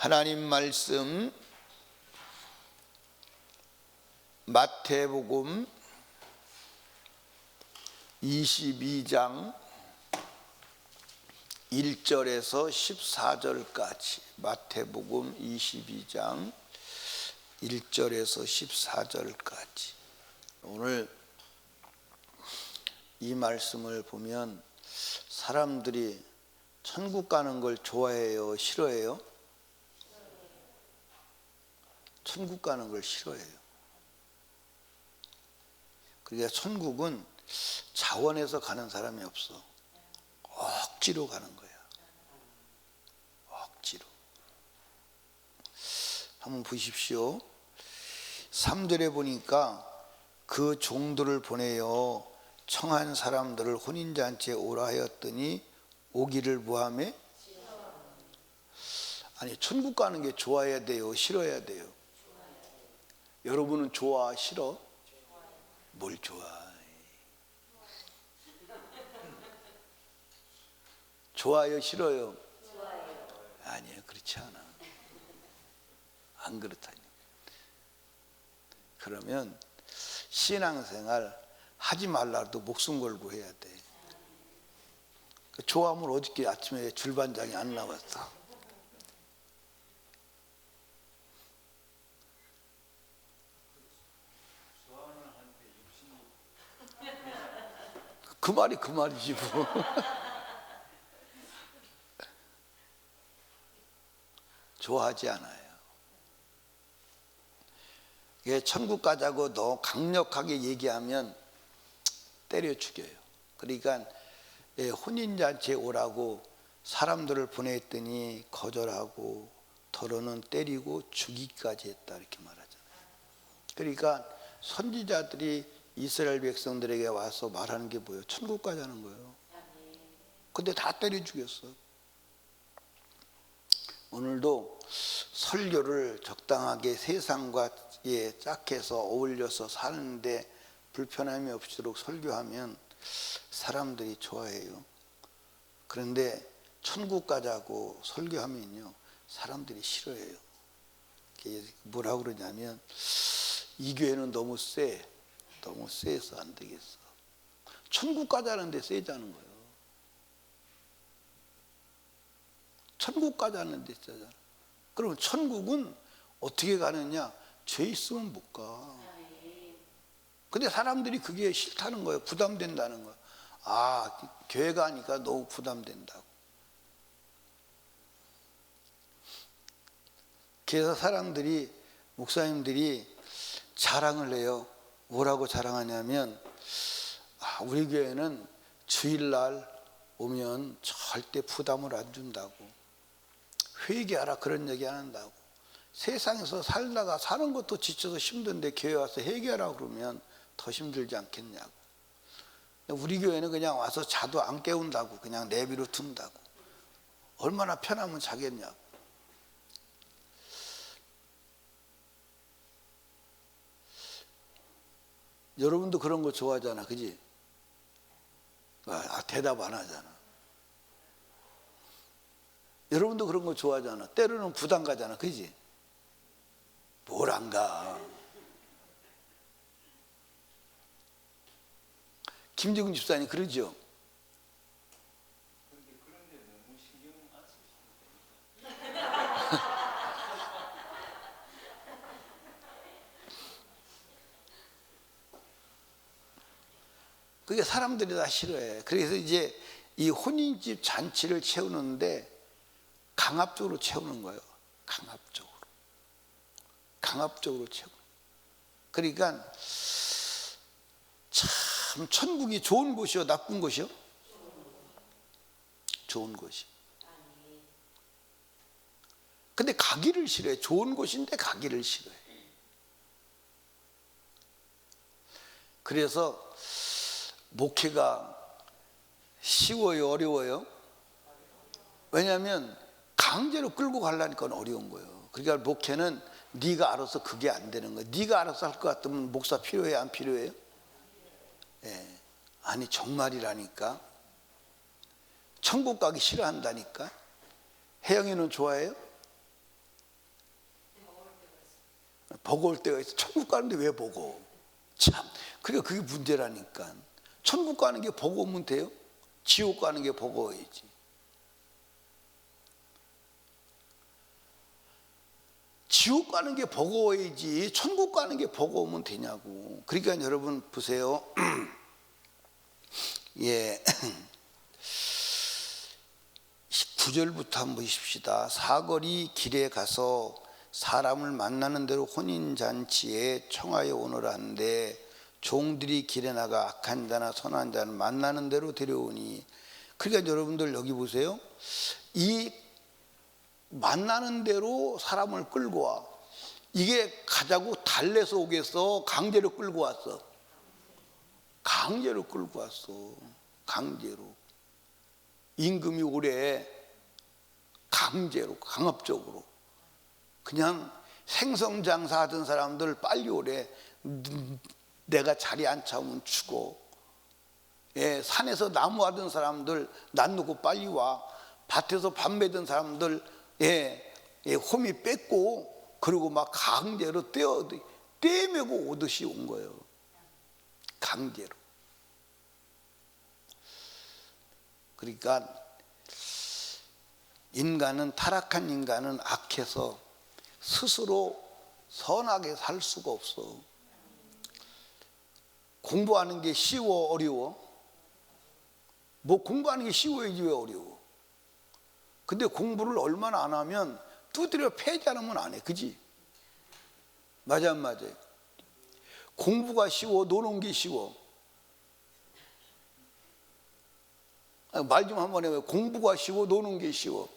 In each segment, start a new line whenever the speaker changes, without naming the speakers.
하나님 말씀 마태복음 22장 1절에서 14절까지, 마태복음 22장 1절에서 14절까지. 오늘 이 말씀을 보면 사람들이 천국 가는 걸 좋아해요, 싫어해요? 천국 가는 걸 싫어해요. 그러니까 천국은 자원해서 가는 사람이 없어. 억지로 가는 거야. 억지로. 한번 보십시오. 3절에 보니까 그 종들을 보내어 청한 사람들을 혼인잔치에 오라 하였더니 오기를 뭐하매? 아니, 천국 가는 게 좋아야 돼요, 싫어야 돼요? 여러분은 좋아, 싫어? 뭘 좋아해? 좋아요, 싫어요? 아니에요, 그렇지 않아. 안 그렇다니. 그러면 신앙생활 하지 말라도 목숨 걸고 해야 돼. 좋아하면 어저께 아침에 줄반장이 안 나왔어. 그 말이 그 말이지 뭐. 좋아하지 않아요. 이게 천국 가자고 너 강력하게 얘기하면 때려 죽여요. 그러니까 혼인잔치에 오라고 사람들을 보냈더니 거절하고 더러는 때리고 죽이기까지 했다, 이렇게 말하잖아요. 그러니까 선지자들이 이스라엘 백성들에게 와서 말하는 게 뭐예요? 천국 가자는 거예요. 근데 다 때려 죽였어. 오늘도 설교를 적당하게 세상과 짝해서 어울려서 사는데 불편함이 없도록 설교하면 사람들이 좋아해요. 그런데 천국 가자고 설교하면요, 사람들이 싫어해요. 뭐라고 그러냐면, 이 교회는 너무 세. 너무 세서 안 되겠어. 천국 가자는데 세자는 거예요. 천국 가자는데 세잖아. 그럼 천국은 어떻게 가느냐? 죄 있으면 못 가. 근데 사람들이 그게 싫다는 거예요. 부담된다는 거예요. 아, 교회 가니까 너무 부담된다고. 그래서 사람들이, 목사님들이 자랑을 해요. 뭐라고 자랑하냐면, 우리 교회는 주일날 오면 절대 부담을 안 준다고. 회개하라, 그런 얘기 안 한다고. 세상에서 살다가 사는 것도 지쳐서 힘든데 교회 와서 회개하라 그러면 더 힘들지 않겠냐고. 우리 교회는 그냥 와서 자도 안 깨운다고, 그냥 내비로 둔다고. 얼마나 편하면 자겠냐고. 여러분도 그런 거 좋아하잖아, 그지? 대답 안 하잖아. 여러분도 그런 거 좋아하잖아. 때로는 부담 가잖아, 그지? 뭘 안 가. 김지근 집사님 그러죠?
그런데 너무 신경 안 쓰시면 되니까.
그게 사람들이 다 싫어해. 그래서 이제 이 혼인집 잔치를 채우는데 강압적으로 채우는 거예요. 강압적으로. 강압적으로 채우는. 그러니까 참 천국이 좋은 곳이요, 나쁜 곳이요? 좋은 곳이. 근데 가기를 싫어해. 좋은 곳인데 가기를 싫어해. 그래서 목회가 쉬워요, 어려워요? 왜냐하면 강제로 끌고 가려니까 어려운 거예요. 그러니까 목회는 네가 알아서, 그게 안 되는 거예요. 네가 알아서 할 것 같으면 목사 필요해요, 안 필요해요? 예. 아니, 정말이라니까. 천국 가기 싫어한다니까. 혜영이는 좋아해요? 버거울 때가 있어. 천국 가는데 왜 버거워? 참, 그러니까 그게 문제라니까. 천국 가는 게 버거우면 돼요? 지옥 가는 게 버거워야지. 지옥 가는 게 버거워야지 천국 가는 게 버거우면 되냐고. 그러니까 여러분 보세요. 예. 9절부터 한번 보십시다. 사거리 길에 가서 사람을 만나는 대로 혼인잔치에 청하여 오너라 하는데 종들이 길에 나가 악한 자나 선한 자는 만나는 대로 데려오니. 그러니까 여러분들 여기 보세요. 이 만나는 대로 사람을 끌고 와. 이게 가자고 달래서 오겠어? 강제로 끌고 왔어? 강제로 끌고 왔어. 강제로. 임금이 오래 강제로, 강압적으로. 그냥 생선장사 하던 사람들 빨리 오래. 내가 자리 안 차면 죽어. 예, 산에서 나무 하던 사람들 난 놓고 빨리 와. 밭에서 밥 매던 사람들 호미 뺏고 그리고 막 강제로 떼매고 오듯이 온 거예요. 강제로. 그러니까 인간은, 타락한 인간은 악해서 스스로 선하게 살 수가 없어. 공부하는 게 쉬워, 어려워? 뭐 공부하는 게 쉬워야지 왜 어려워? 근데 공부를 얼마나 안 하면 두드려 패지 않으면 안 해. 그지? 맞아 안 맞아요? 공부가 쉬워, 노는 게 쉬워? 말 좀 한번 해봐요. 공부가 쉬워, 노는 게 쉬워?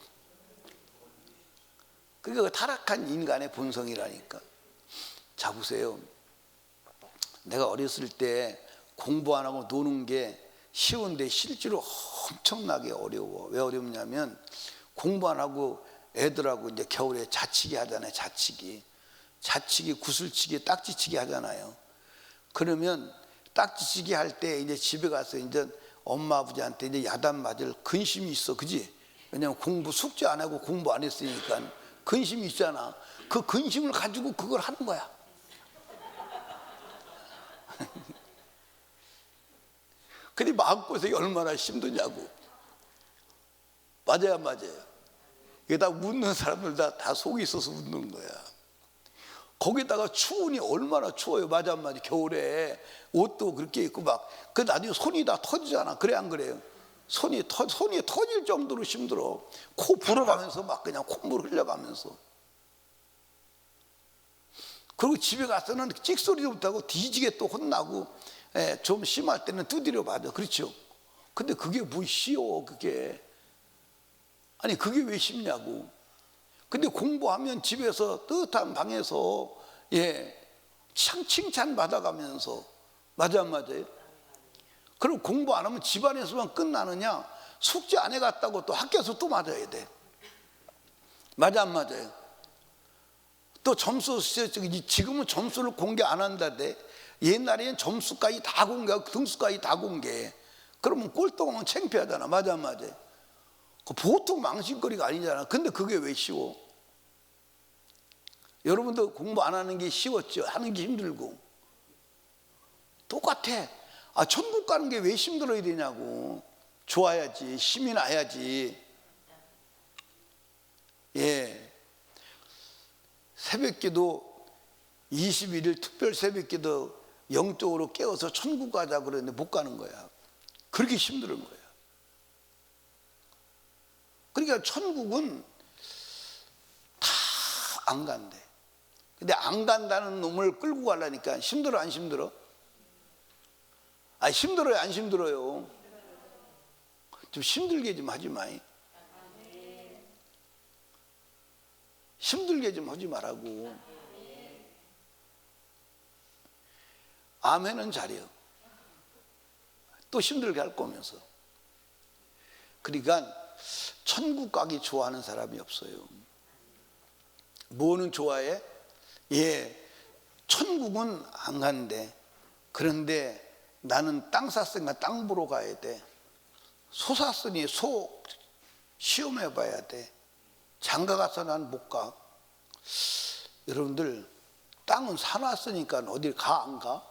그게 타락한 인간의 본성이라니까. 자 보세요. 내가 어렸을 때 공부 안 하고 노는 게 쉬운데 실제로 엄청나게 어려워. 왜 어렵냐면 공부 안 하고 애들하고 이제 겨울에 자치기 하잖아요. 자치기, 구슬치기, 딱지치기 하잖아요. 그러면 딱지치기 할 때 이제 집에 가서 이제 엄마 아버지한테 이제 야단 맞을 근심이 있어. 그지? 왜냐면 숙제 안 하고 공부 안 했으니까 근심이 있잖아. 그 근심을 가지고 그걸 하는 거야. 근데 마음고생이 얼마나 힘드냐고. 맞아요, 맞아요. 이게 다 웃는 사람들 다 속이 있어서 웃는 거야. 거기다가 추우니 얼마나 추워요. 맞아, 맞아. 겨울에 옷도 그렇게 입고 그 나중에 손이 다 터지잖아. 그래, 안 그래요? 손이 터질 정도로 힘들어. 코 불어가면서 막 그냥 콧물 흘려가면서. 그리고 집에 가서는 찍소리도 못하고 뒤지게 또 혼나고, 좀 심할 때는 두드려 맞아. 그렇죠? 근데 그게 뭐 쉬워, 그게. 아니, 그게 왜 쉽냐고. 근데 공부하면 집에서 뜨뜻한 방에서 칭찬 받아가면서. 맞아 안 맞아요? 그리고 공부 안 하면 집안에서만 끝나느냐? 숙제 안 해갔다고 또 학교에서 또 맞아야 돼. 맞아 안 맞아요? 또 점수, 지금은 점수를 공개 안 한다대. 옛날에는 점수까지 다 공개하고 등수까지 다 공개해. 그러면 꼴등하면 창피하잖아. 맞아 안 맞아요? 보통 망신거리가 아니잖아. 근데 그게 왜 쉬워? 여러분도 공부 안 하는 게 쉬웠죠? 하는 게 힘들고. 똑같아. 천국 가는 게 왜 힘들어야 되냐고. 좋아야지. 힘이 나야지. 새벽기도 21일 특별 새벽기도 영적으로 깨워서 천국 가자 그랬는데 못 가는 거야. 그렇게 힘든 거야. 그러니까 천국은 다 안 간대. 근데 안 간다는 놈을 끌고 가려니까 힘들어 안 힘들어? 힘들어요 안 힘들어요? 좀 힘들게 좀 하지 마이. 힘들게 좀 하지 말라고. 아멘은 잘해요. 또 힘들게 할 거면서. 그러니까 천국 가기 좋아하는 사람이 없어요. 뭐는 좋아해? 천국은 안 간대. 그런데 나는 땅 샀으니까 땅 보러 가야 돼. 소 샀으니 소 시험해 봐야 돼. 장가 가서 난 못 가. 여러분들 땅은 사놨으니까 어딜 가, 안 가?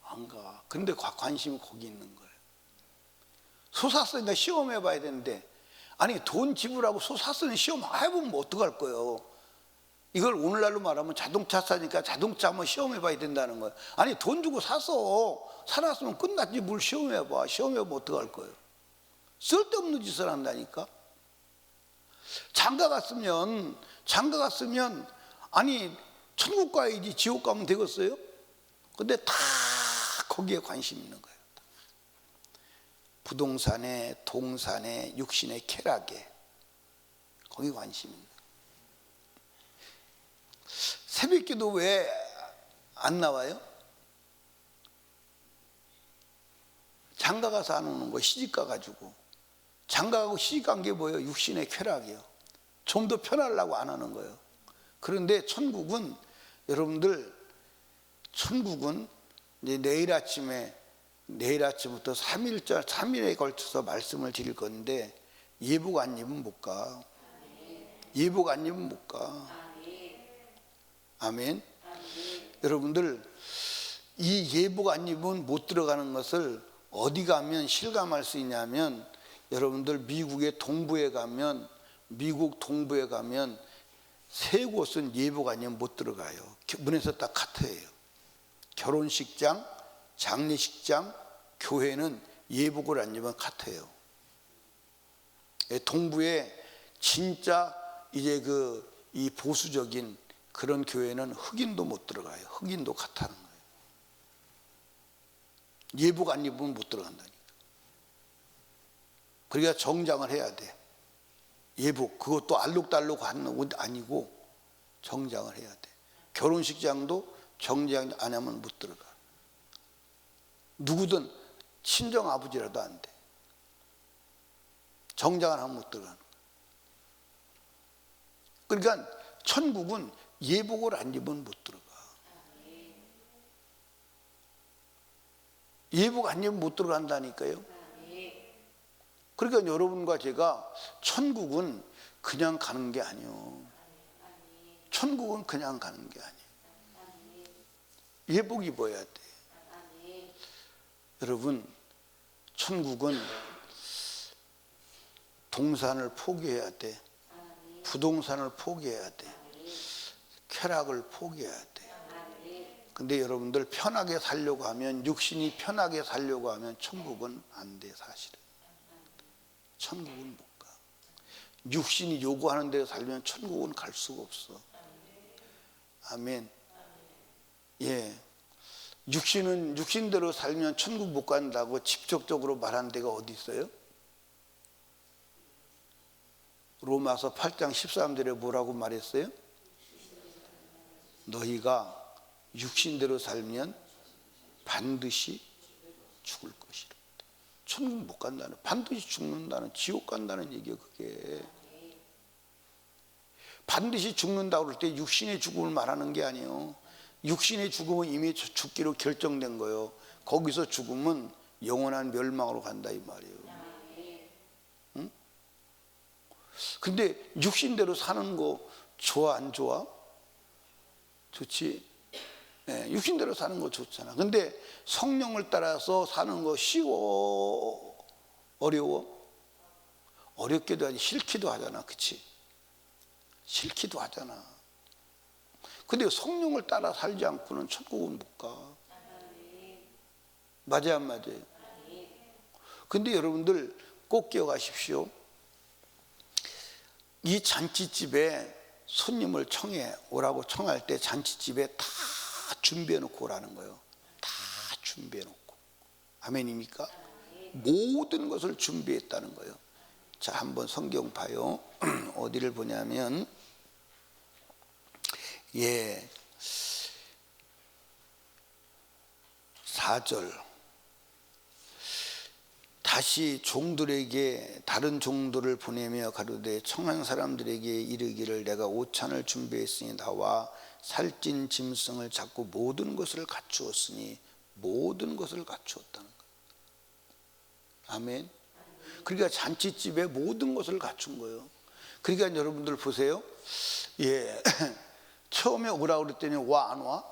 안 가. 근데 관심이 거기 있는 거예요. 소 샀으니까 시험해 봐야 되는데, 아니 돈 지불하고 소 샀으니 시험 해보면 뭐 어떡할 거예요. 이걸 오늘날로 말하면 자동차 사니까 자동차 한번 시험해 봐야 된다는 거예요. 아니 돈 주고 사서 사놨으면 끝났지 뭘 시험해 봐. 시험해 보면 어떡할 거예요. 쓸데없는 짓을 한다니까. 장가 갔으면 아니 천국 가야지 지옥 가면 되겠어요? 근데 다 거기에 관심 있는 거예요. 부동산에, 동산에, 육신의 쾌락에, 거기 관심 있는 거예요. 새벽기도 왜 안 나와요? 장가 가서 안 오는 거, 시집 가가지고. 장가 가고 시집 간 게 뭐예요? 육신의 쾌락이요. 좀 더 편하려고 안 하는 거예요. 그런데 천국은, 여러분들, 천국은 이제 내일 아침부터 3일에 걸쳐서 말씀을 드릴 건데, 예복 안 입으면 못 가. 예복 안 입으면 못 가. 아멘. 여러분들, 이 예복 안 입으면 못 들어가는 것을 어디 가면 실감할 수 있냐면, 여러분들 미국 동부에 가면 세 곳은 예복 안 입으면 못 들어가요. 문에서 딱 카트예요. 결혼식장, 장례식장, 교회는 예복을 안 입으면 카트예요. 동부에 진짜 이제 이 보수적인 그런 교회는 흑인도 못 들어가요. 흑인도 카트하는 거예요. 예복 안 입으면 못 들어간다니까. 그러니까 정장을 해야 돼. 예복, 그것도 알록달록 하는 옷 아니고 정장을 해야 돼. 결혼식장도 정장 안 하면 못 들어가. 누구든 친정 아버지라도 안 돼. 정장을 하면 못 들어가는 거야. 그러니까 천국은 예복을 안 입으면 못 들어가. 예복 안 입으면 못 들어간다니까요. 그러니까 여러분과 제가 천국은 그냥 가는 게 아니에요. 천국은 그냥 가는 게 아니에요. 예복 입어야 돼. 여러분, 천국은 동산을 포기해야 돼. 부동산을 포기해야 돼. 쾌락을 포기해야 돼. 근데 여러분들 편하게 살려고 하면, 육신이 편하게 살려고 하면 천국은 안 돼, 사실은. 천국은 못 가. 육신이 요구하는 대로 살면 천국은 갈 수가 없어. 아멘. 예. 육신대로 살면 천국 못 간다고 직접적으로 말한 데가 어디 있어요? 로마서 8장 13절에 뭐라고 말했어요? 너희가 육신대로 살면 반드시 죽을 것이라. 천국 못 간다는, 반드시 죽는다는, 지옥 간다는 얘기예요. 그게 반드시 죽는다고 그럴 때 육신의 죽음을 말하는 게 아니에요. 육신의 죽음은 이미 죽기로 결정된 거예요. 거기서 죽으면 영원한 멸망으로 간다 이 말이에요. 응? 근데 육신대로 사는 거 좋아 안 좋아? 좋지. 네, 육신대로 사는 거 좋잖아. 근데 성령을 따라서 사는 거 쉬워? 어려워? 어렵기도 하지 싫기도 하잖아. 그치? 싫기도 하잖아. 근데 성령을 따라 살지 않고는 천국은 못 가. 맞아요, 안 맞아요? 근데 여러분들 꼭 기억하십시오. 이 잔치집에 손님을 청해 오라고 청할 때 잔치집에 다 준비해 놓고 오라는 거예요. 다 준비해 놓고. 아멘입니까? 모든 것을 준비했다는 거예요. 자, 한번 성경 봐요. 어디를 보냐면, 예, 4절. 다시 종들에게 다른 종들을 보내며 가로되 청한 사람들에게 이르기를 내가 오찬을 준비했으니 나와 살찐 짐승을 잡고 모든 것을 갖추었으니 모든 것을 갖추었다는 거예요. 아멘. 그러니까 잔치집에 모든 것을 갖춘 거예요. 그러니까 여러분들 보세요. 예, 처음에 오라고 그랬더니 와 안 와?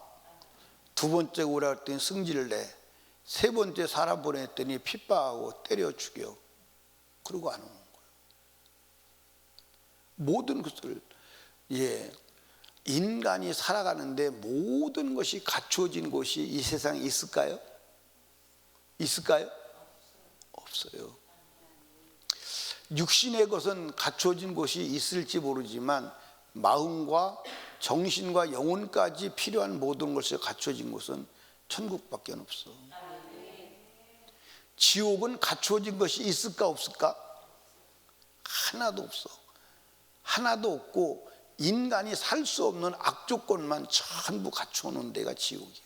두 번째 오라고 그랬더니 승질을 내. 세 번째 사람 보냈더니 핍박하고 때려 죽여. 그러고 안 오는 거예요. 모든 것을 인간이 살아가는데 모든 것이 갖추어진 곳이 이 세상에 있을까요? 있을까요? 없어요. 육신의 것은 갖추어진 곳이 있을지 모르지만 마음과 정신과 영혼까지 필요한 모든 것이 갖추어진 곳은 천국밖에 없어. 지옥은 갖추어진 것이 있을까 없을까? 하나도 없어. 하나도 없고 인간이 살 수 없는 악조건만 전부 갖추어 놓은 데가 지옥이에요.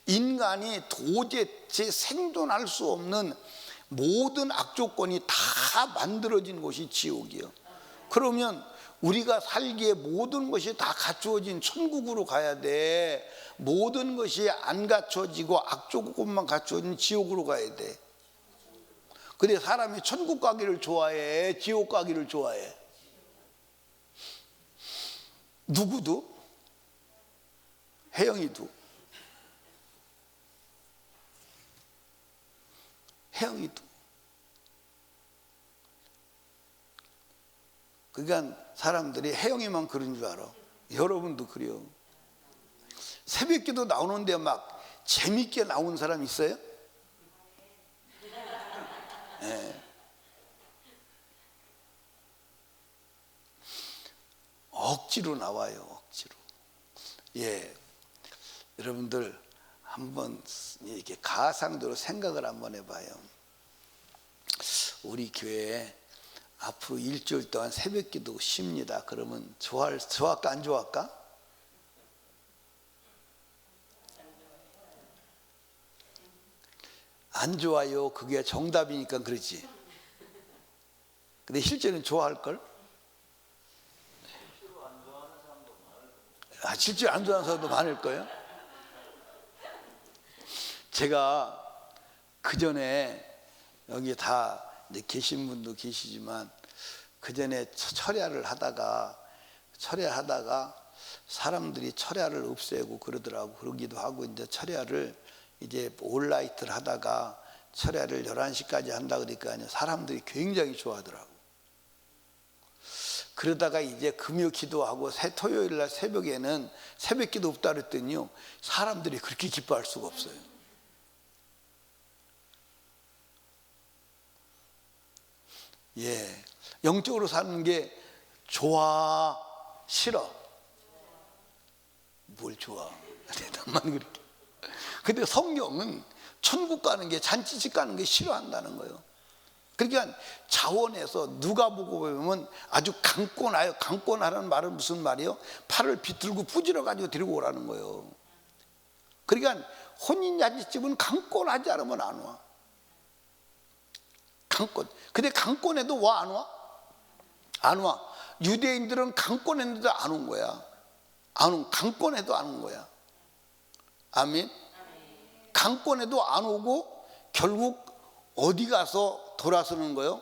인간이 도대체 생존할 수 없는 모든 악조건이 다 만들어진 곳이 지옥이에요. 그러면 우리가 살기에 모든 것이 다 갖추어진 천국으로 가야 돼. 모든 것이 안 갖춰지고 악조건만 갖추어진 지옥으로 가야 돼. 근데 사람이 천국 가기를 좋아해, 지옥 가기를 좋아해? 누구도? 혜영이도. 혜영이도. 그러니까 사람들이 혜영이만 그런 줄 알아. 여러분도 그래요. 새벽기도 나오는데 막 재밌게 나온 사람 있어요? 네. 억지로 나와요. 억지로. 여러분들 한번 이렇게 가상적으로 생각을 한번 해봐요. 우리 교회에 앞으로 일주일 동안 새벽기도 쉽니다. 그러면 좋아할까 안 좋아할까? 안 좋아요. 그게 정답이니까 그러지. 근데 실제는 좋아할걸? 실제로 안 좋아하는 사람도 많을 거예요. 제가 그 전에 여기 다 이제 계신 분도 계시지만 그 전에 철야를 하다가 사람들이 철야를 없애고 그러더라고. 그러기도 하고 이제 철야를 이제 올라이트를 하다가 철야를 11시까지 한다 그러니까 사람들이 굉장히 좋아하더라고. 그러다가 이제 금요 기도하고 토요일 날 새벽에는 새벽 기도 없다 그랬더니요, 사람들이 그렇게 기뻐할 수가 없어요. 영적으로 사는 게 좋아, 싫어? 뭘 좋아? 대답만 그렇게. 근데 성경은 천국 가는 게, 잔치집 가는 게 싫어한다는 거예요. 그러니까 자원에서 누가 보고 보면 아주 강권하여, 강권하라는 말은 무슨 말이에요? 팔을 비틀고 부지러 가지고 데리고 오라는 거예요. 그러니까 혼인잔치집은 강권하지 않으면 안 와. 강권. 근데 강권해도 와, 안 와? 안 와. 유대인들은 강권했는데도 안 온 거야. 강권해도 안 온 거야. 아멘. 강권해도 안 오고 결국 어디 가서 돌아서는 거예요?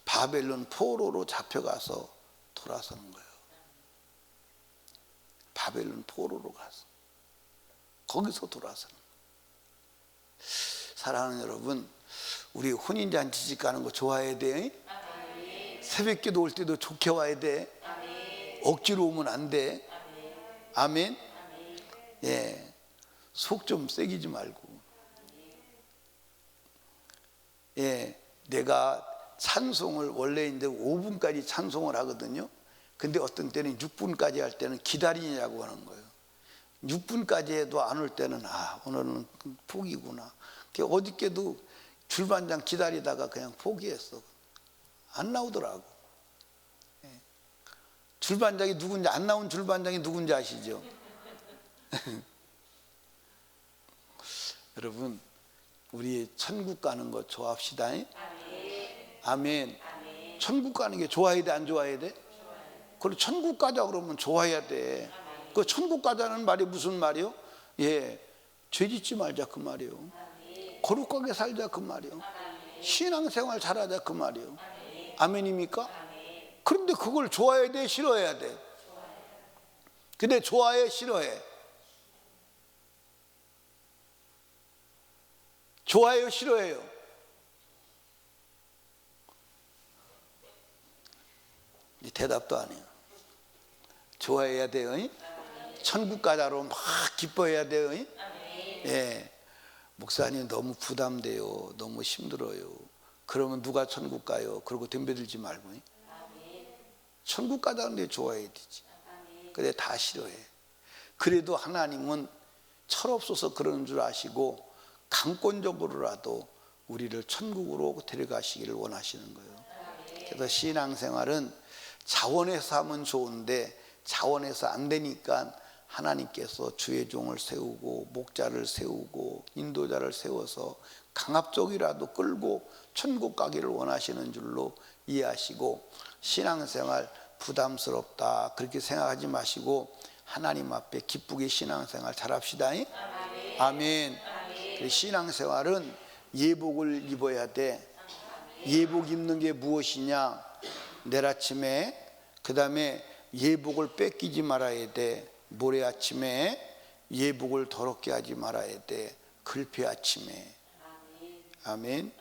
바벨론 포로로 잡혀가서 돌아서는 거예요. 바벨론 포로로 가서 거기서 돌아서는 거예요. 사랑하는 여러분, 우리 혼인잔치집 가는 거 좋아해야 돼. 새벽기도 올 때도 좋게 와야 돼. 억지로 오면 안 돼. 아멘. 속 좀 새기지 말고. 내가 찬송을 원래 이제 5분까지 찬송을 하거든요. 근데 어떤 때는 6분까지 할 때는 기다리냐고 하는 거예요. 6분까지 해도 안 올 때는 오늘은 포기구나. 어저께도 줄반장 기다리다가 그냥 포기했어. 안 나오더라고. 줄반장이 누군지, 안 나온 줄반장이 누군지 아시죠? 여러분, 우리 천국 가는 거 좋아합시다. 아멘. 천국 가는 게 좋아해야 돼, 안 좋아해야 돼? 그리고 천국 가자 그러면 좋아해야 돼. 그 천국 가자는 말이 무슨 말이요? 죄 짓지 말자 그 말이요. 거룩하게 살자 그 말이요. 신앙생활 잘하자 그 말이요. 아멘입니까? 그런데 그걸 좋아해야 돼, 싫어해야 돼? 근데 좋아해, 싫어해? 좋아해요, 싫어해요? 이 대답도 안 해요. 좋아해야 돼요. 천국 가자로 막 기뻐해야 돼요. 예. 목사님 너무 부담돼요. 너무 힘들어요. 그러면 누가 천국 가요? 그러고 덤벼들지 말고. 천국 가자는데 좋아해야 되지. 근데 다 싫어해. 그래도 하나님은 철없어서 그러는 줄 아시고 강권적으로라도 우리를 천국으로 데려가시기를 원하시는 거예요. 그래서 신앙생활은 자원해서 하면 좋은데 자원해서 안 되니까 하나님께서 주의 종을 세우고 목자를 세우고 인도자를 세워서 강압적이라도 끌고 천국 가기를 원하시는 줄로 이해하시고, 신앙생활 부담스럽다 그렇게 생각하지 마시고 하나님 앞에 기쁘게 신앙생활 잘합시다. 아멘. 신앙생활은 예복을 입어야 돼. 예복 입는 게 무엇이냐? 내일 아침에, 그 다음에 예복을 뺏기지 말아야 돼. 모레 아침에 예복을 더럽게 하지 말아야 돼. 글피 아침에. 아멘.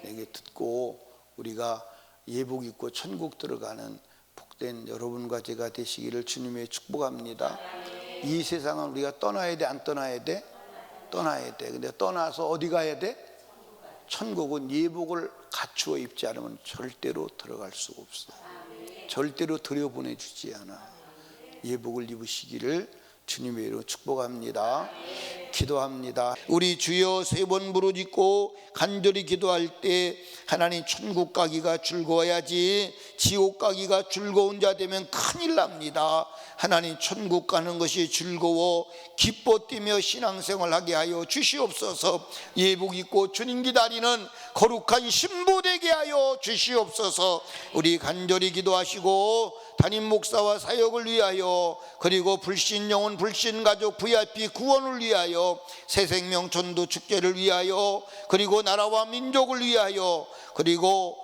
내게 듣고 우리가 예복 입고 천국 들어가는 복된 여러분과 제가 되시기를 주님의 축복합니다. 이 세상은 우리가 떠나야 돼, 안 떠나야 돼? 떠나야 돼. 근데 떠나서 어디 가야 돼? 천국은 예복을 갖추어 입지 않으면 절대로 들어갈 수가 없어. 절대로 들여보내주지 않아. 예복을 입으시기를 주님의 이름으로 축복합니다. 기도합니다. 우리 주여 세 번 부르짖고 간절히 기도할 때 하나님 천국 가기가 즐거워야지 지옥 가기가 즐거운 자 되면 큰일 납니다. 하나님 천국 가는 것이 즐거워 기뻐 뛰며 신앙생활 하게 하여 주시옵소서. 예복 입고 주님 기다리는 거룩한 신부 되게 하여 주시옵소서. 우리 간절히 기도하시고 담임 목사와 사역을 위하여, 그리고 불신 영혼 불신 가족 VIP 구원을 위하여, 새생명 전도 축제를 위하여, 그리고 나라와 민족을 위하여, 그리고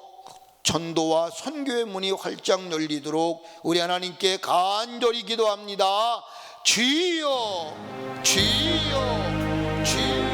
전도와 선교의 문이 활짝 열리도록 우리 하나님께 간절히 기도합니다. 주여 주여 주여.